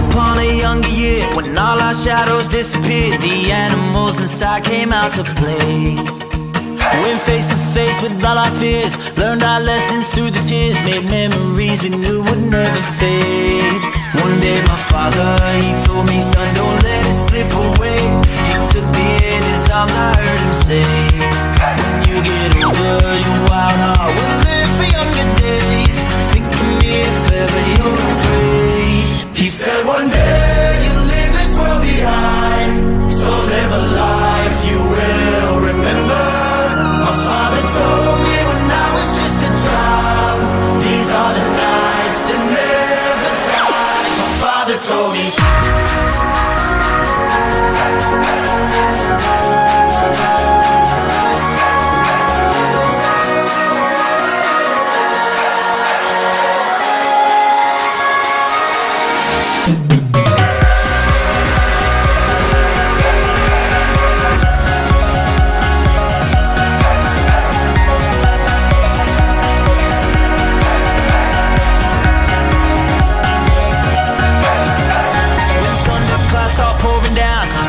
upon a younger year, when all our shadows disappeared, the animals inside came out to play. Went face to face with all our fears, learned our lessons through the tears, made memories we knew would never fade. One day my father, he told me, son, don't let it slip away. He took me in his arms, I heard him say, when you get older, your wild heart will live for younger days. Think of me if ever you're afraid. He said one day you'll leave this world behind, so live a life you will remember. My father told me when I was just a child, these are the nights that never die. My father told me.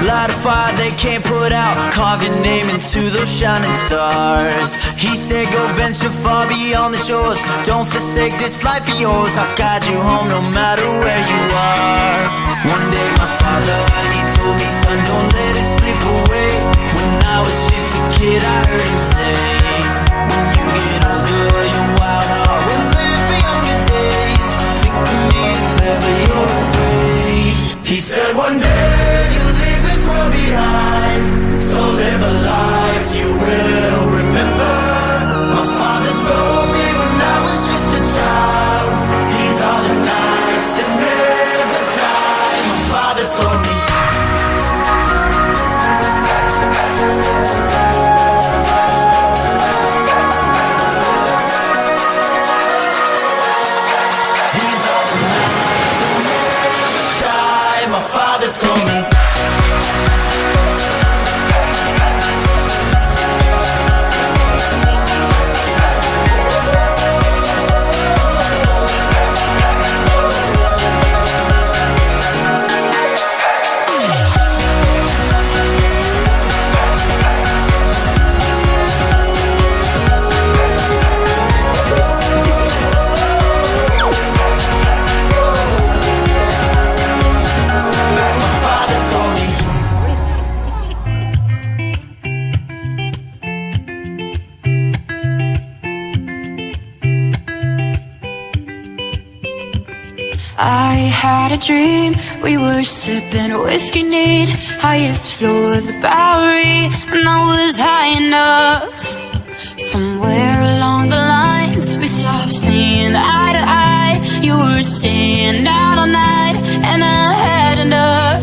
Light a fire they can't put out, carve your name into those shining stars. He said go venture far beyond the shores, don't forsake this life of yours. I'll guide you home no matter where you are. One day my father, he told me, son, don't let it slip away. When I was just a kid I heard him say, when you get older your wild heart will live for younger days. Think of me if ever you're afraid. He said one day you'll leave this world behind, so live a life you will remember. My father told me when I was just a child, these are the nights that never die. My father told me. These are the nights that never die. My father told me. I had a dream, we were sipping whiskey neat, highest floor of the Bowery, and I was high enough. Somewhere along the lines, we stopped seeing eye to eye. You were staying out all night, and I had enough.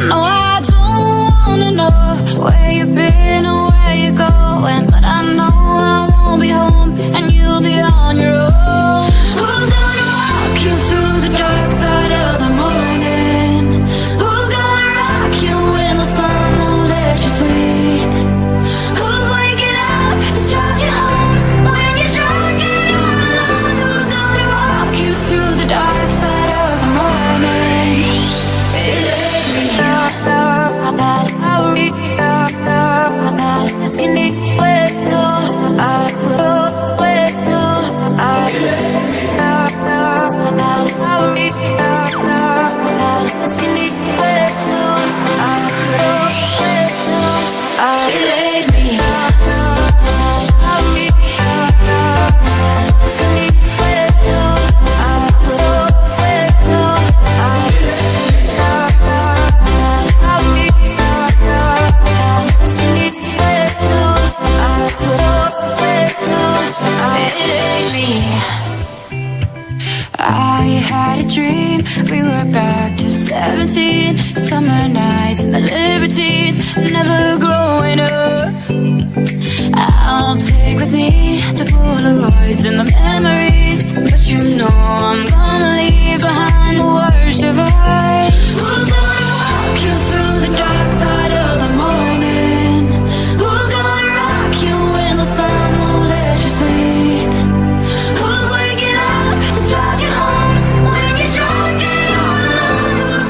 No, I don't wanna know where you've been or where you're going, but I know I won't be home, and you'll be on your own. Who's gonna walk you through the dark side of the morning? Who's gonna rock you when the sun won't let you sleep? Who's waking up to drive you home when you're drunk and all alone? Who's gonna walk you through the dark side of the morning? It is me. I had a dream, we were back to 17, summer nights and the libertines, never growing up. I'll take with me the Polaroids and the memories, but you know I'm gonna leave behind the worst of us. Who's gonna walk you through the dark side of the morning? Who's gonna rock you when the sun won't let you sleep? Who's waking up to drive you home when you're drunk and all alone? Who's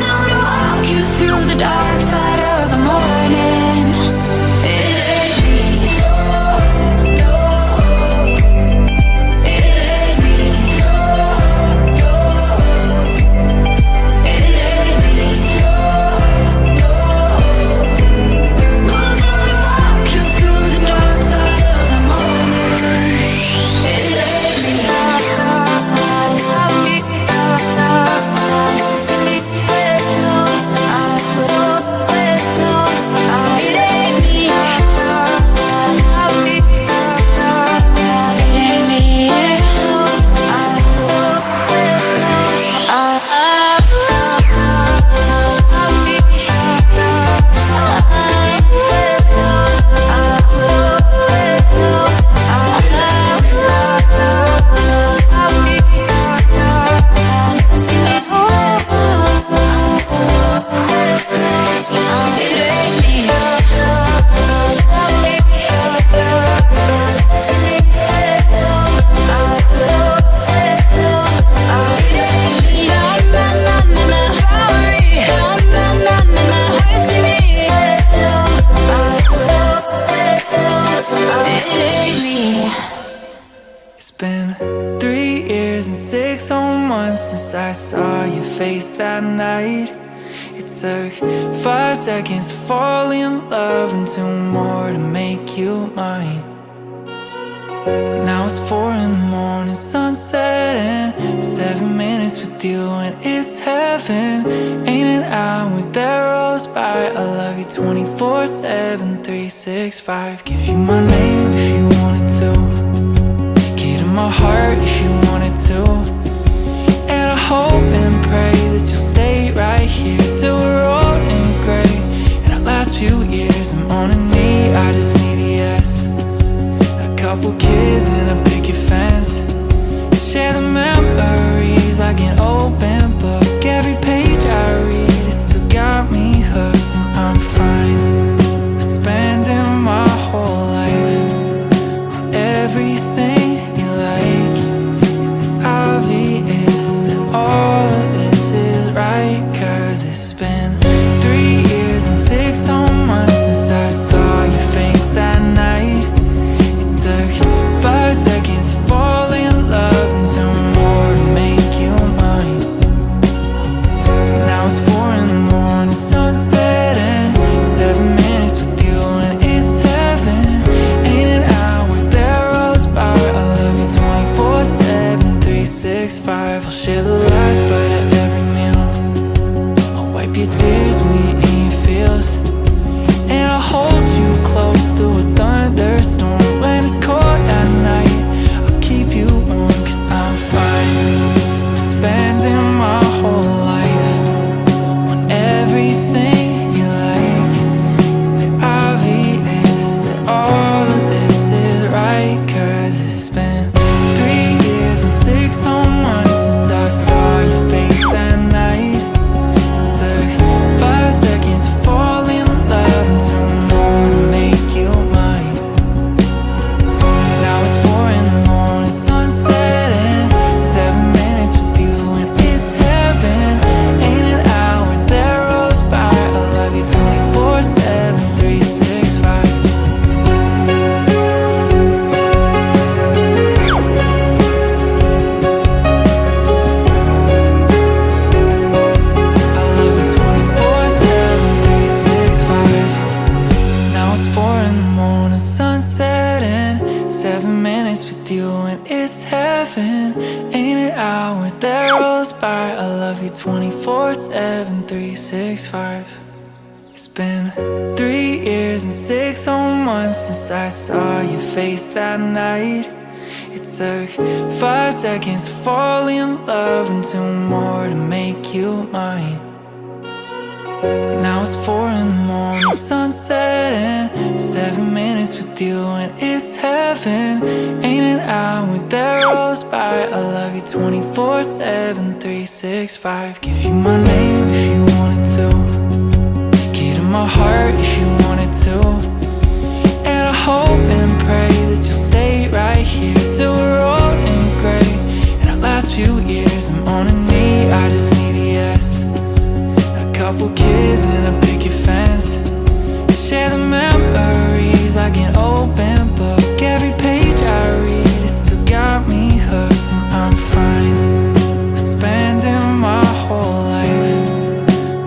saw your face that night. It took 5 seconds to fall in love and 2 more to make you mine. Now it's 4 in the morning, sunset, and 7 minutes with you and it's heaven. Ain't an hour that rolls by. I love you 24/7, 365. Give you my name if you wanted to. Get in my heart if you wanted to. And I hope and pray that you'll stay right here till we're old and gray. In our last few years, I'm on a knee, I just need a yes. A couple kids and a picket fence. Share the memories like an open book. Every page I read, it still got me hooked. And I'm fine with spending my whole life on everything you like. Is it obvious that all of this is right? 'Cause it's been 3 years and 6 whole months since I saw your face that night. It took 5 seconds to fall in love and 2 more to make you mine. Now it's 4 in the morning, sunset, and 7 minutes with you and it's heaven. Ain't an hour that rolls by. I love you 24/7, 365. I'll share the last bite of every meal. I'll wipe your tears when you're in your feels. And I'll hold you close through a thunderstorm. When it's cold at night, I'll keep you warm. 'Cause I'm fine with spending my whole life on everything you like. Is it obvious that all of this is right? 'Cause it's been 3 years and 6 whole months since I saw your face that night. It took 5 seconds to fall in love and 2 more to make you mine. Now it's 4 in the morning, sunset, and 7 minutes with you and it's heaven. Ain't an hour that rolls by. I love you 24/7, 365. I love you 24/7, 365. Now it's 4 in the morning, sunset, and 7 minutes with you and it's heaven. Ain't an hour that rolls by. I love you 24/7, 365. It's been 3 years and 6 whole months since I saw your face that night. It took 5 seconds to fall in love and 2 more to make you mine. Now it's 4 in the morning, sunset, and 7 minutes with you and it's heaven. Ain't an hour that rolls by. I love you 24/7, 365. Give you my name if you wanted to. Get in my heart if you wanted to. And I hope and pray that you'll stay right here till we're old and gray. In our last few years, I'm on a knee, I just need a yes. A couple kids and a picket fence. Share the memories like an open book. Every page I read, it still got me hooked. And I'm fine with spending my whole life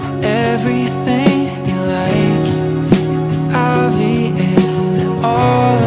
on everything you like. Is it obvious that all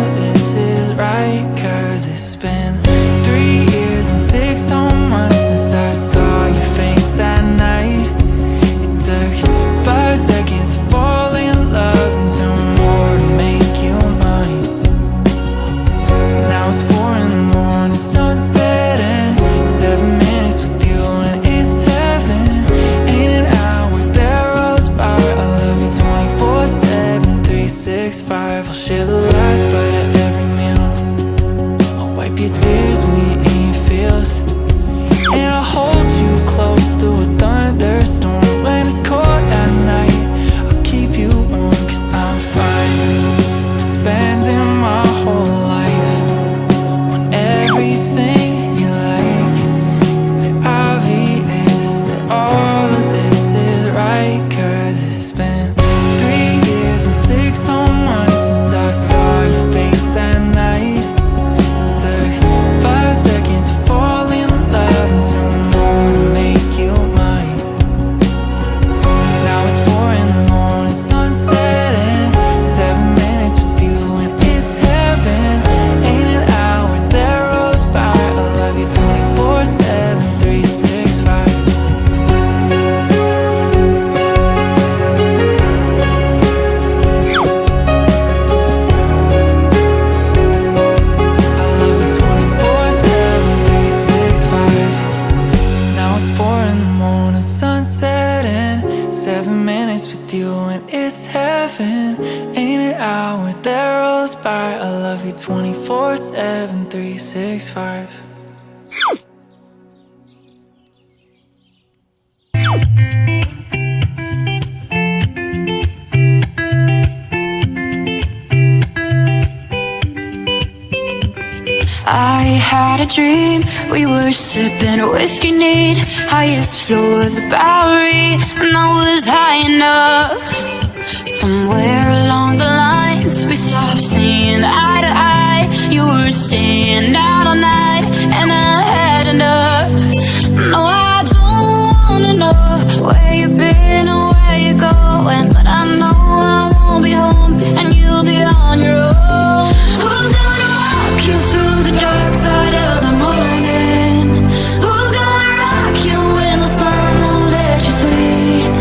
with you and it's heaven. Ain't it hour that rolls by? I love you 24/7, 365. I had a dream, we were sipping whiskey neat, highest floor of the Bowery, and I was high enough. Somewhere along the lines, we stopped seeing eye to eye. You were staying out all night, and I had enough. No, I don't wanna know where you've been or where you're going, but I know I won't be home, and you'll be on your own. Who's gonna walk you through the dark side of the morning? Who's gonna rock you when the sun won't let you sleep?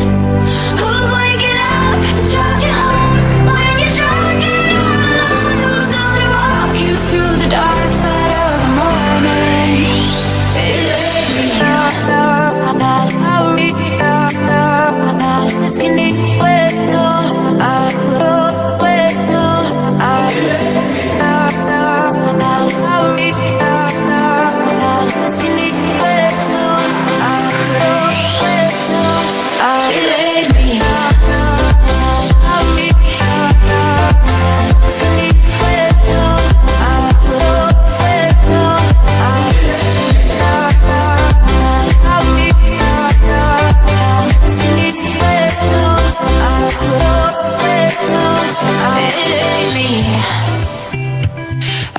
Who's waking up to drive you home when you're drunk and all alone? Who's gonna walk you through the dark side of the morning?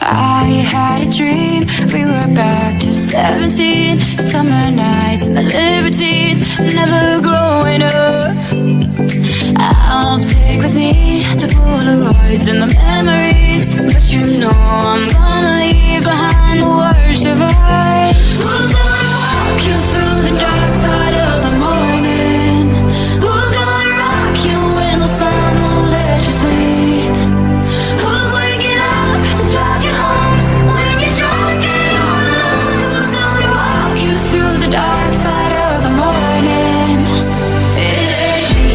I had a dream, we were back to 17, summer nights and the libertines, never growing up. I'll take with me the Polaroids and the memories, but you know I'm gonna leave behind the worst of us. Who's gonna walk you through the dark side of the morning? Who's gonna rock you when the sun won't let you sleep? Who's waking up to drive you home when you're drunk and all alone? Who's gonna walk you through the dark side of the morning? It ain't me.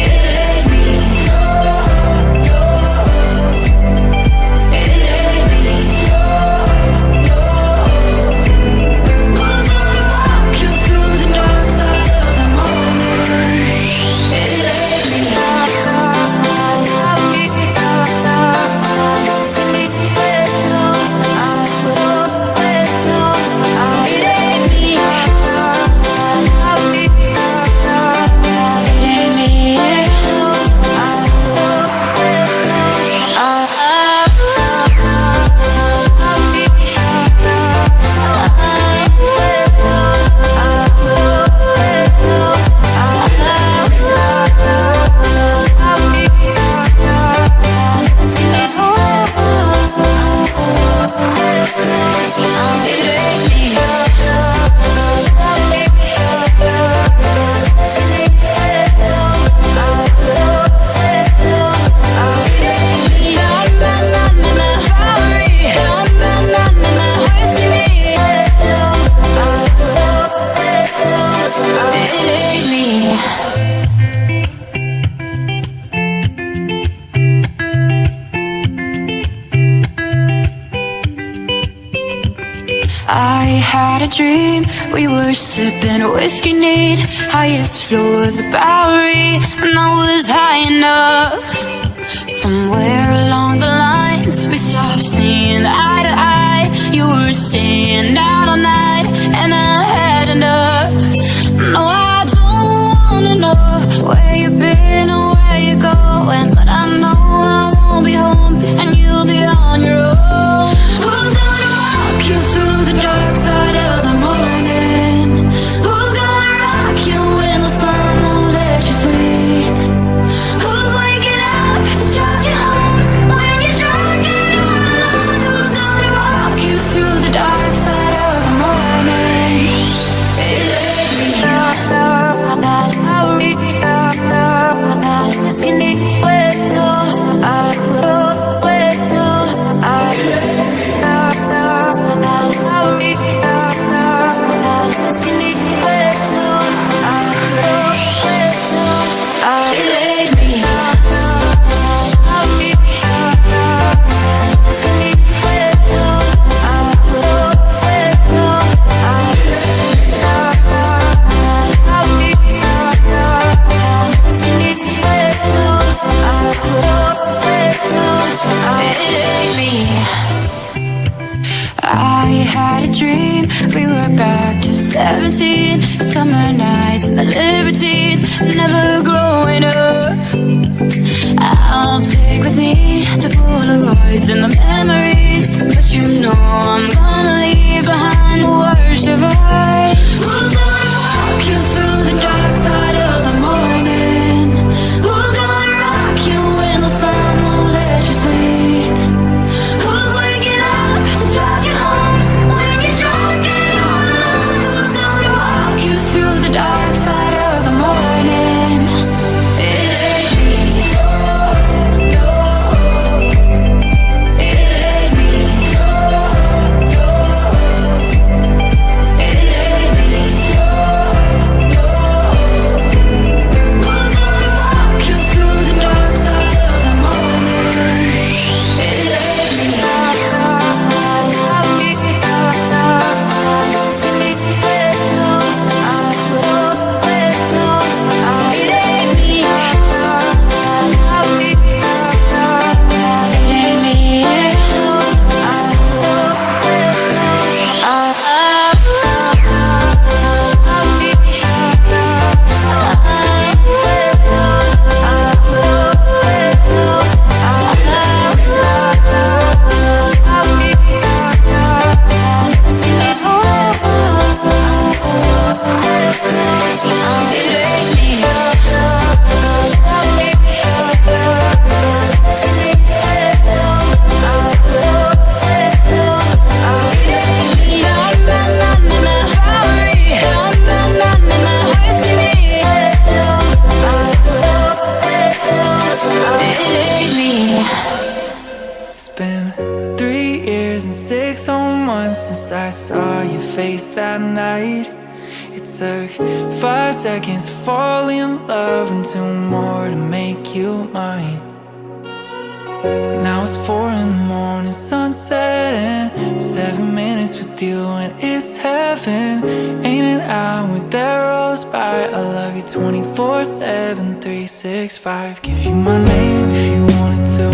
It ain't me. It ain't me. Who's gonna walk you through the dark side of the morning? It ain't me. I had a dream, we were sipping whiskey neat, highest floor of the Bowery, and I was high enough. Somewhere along the lines, we stopped seeing eye to eye. You were staying out all night, and I had enough. No, I don't wanna know where you've been or where you're going, but I know I won't be home, and you'll be on your own. Who's gonna walk you through the dark side of the morning? Who's gonna rock you when the sun won't let you sleep? Who's waking up to drive you home when you're drunk and all alone? Who's gonna walk you through the dark side of the morning? It ain't me. we're back to 17. Summer nights and the libertines, never growing up. I'll take with me the Polaroids and the memories, but you know I'm gonna leave behind the worst of us. Who's gonna walk you through the dark side of the morning? Who's gonna rock you when the sun won't let you sleep? Who's waking up to drive you home when you're drunk and all alone? Who's gonna walk you through the dark side of the morning? It ain't me. It ain't me. It ain't me. Who's gonna walk you through the dark side of the morning? It ain't me. It's been 3 years and 6 whole months since I saw your face that night. It took 5 seconds to fall in love and 2 more to make you mine. Now it's 4 in the morning, sunset, and 7 minutes with you and it's heaven. Ain't an hour that rolls by. I love you 24/7, 365. Give you my name if you wanted to,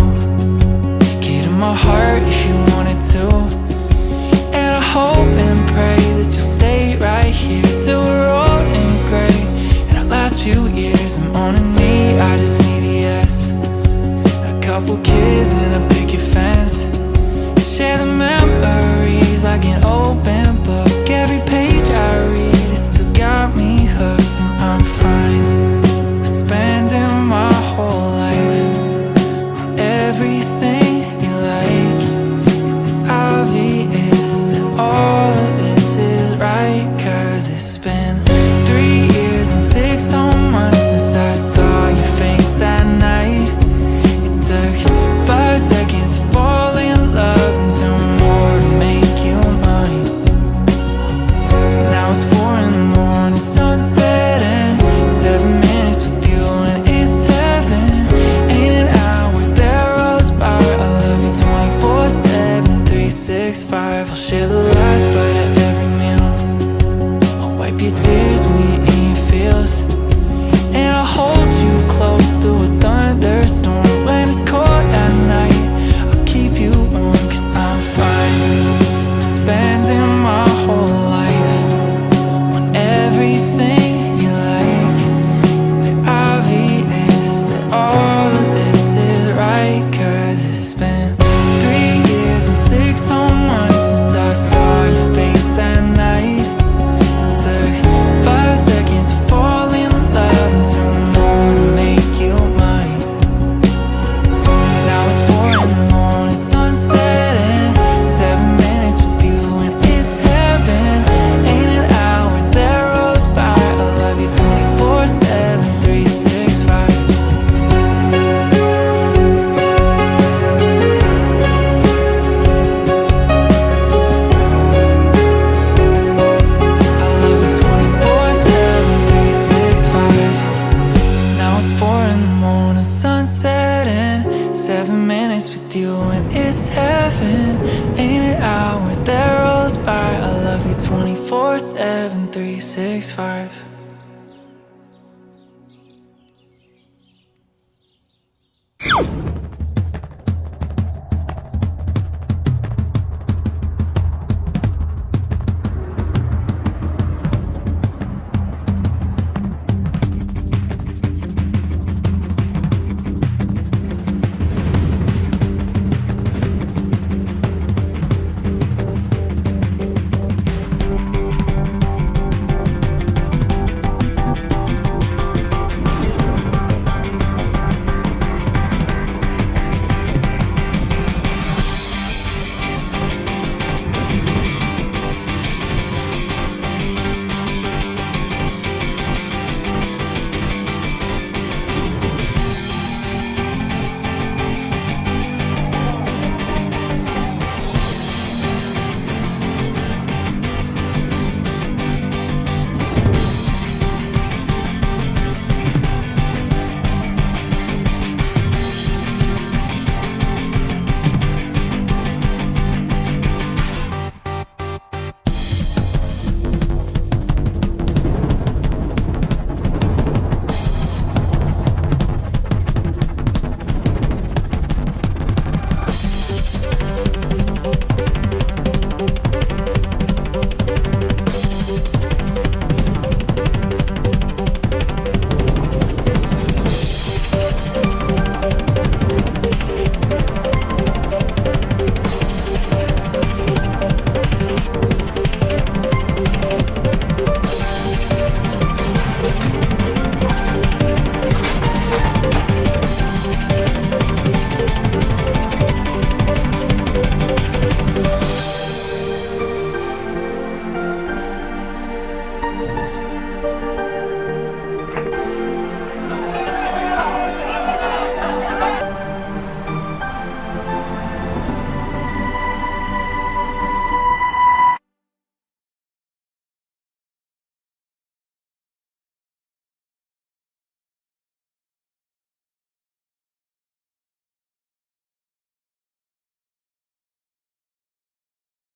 get in my heart if you wanted to. And I hope and pray that you'll stay right here till we're old and gray. And our last few years, I'm on a knee, I just need a yes. A couple kids and a picket fence, share the memories like an open book. Every page I read, it still got me hooked. And I'm fine with spending my whole life on everything you like. It's obvious that all of this is right, 'cause it's been 3 years and 6 whole months since I saw your face that night. It took 5 seconds to fall in love and 2 more to make you mine. Now it's 4 in the morning, sunset, and 7 minutes with you and it's heaven. Ain't an hour that rolls by. I love you 24/7, 365. I'll share the last bite of every meal, I'll wipe your tears when you're in your feels. And I'll hold you close through a thunderstorm. When it's cold at night, I'll keep you warm, 'cause I'm fine spending my whole life on everything you like. It's obvious that all of this is right, 'cause it's been 3 years and 6 whole months since I saw your face that night. It took 5 seconds to fall in love and 2 more to make you mine. Now it's 4 in the morning, sunset, and 7 minutes with you and it's heaven. Ain't an hour that rolls by. I love you 24/7, 365. I love you 24/7, 365. Now it's 4 in the morning, sunset, and 7 minutes with you and it's heaven. Ain't an hour that rolls by. I love you 24/7, 365.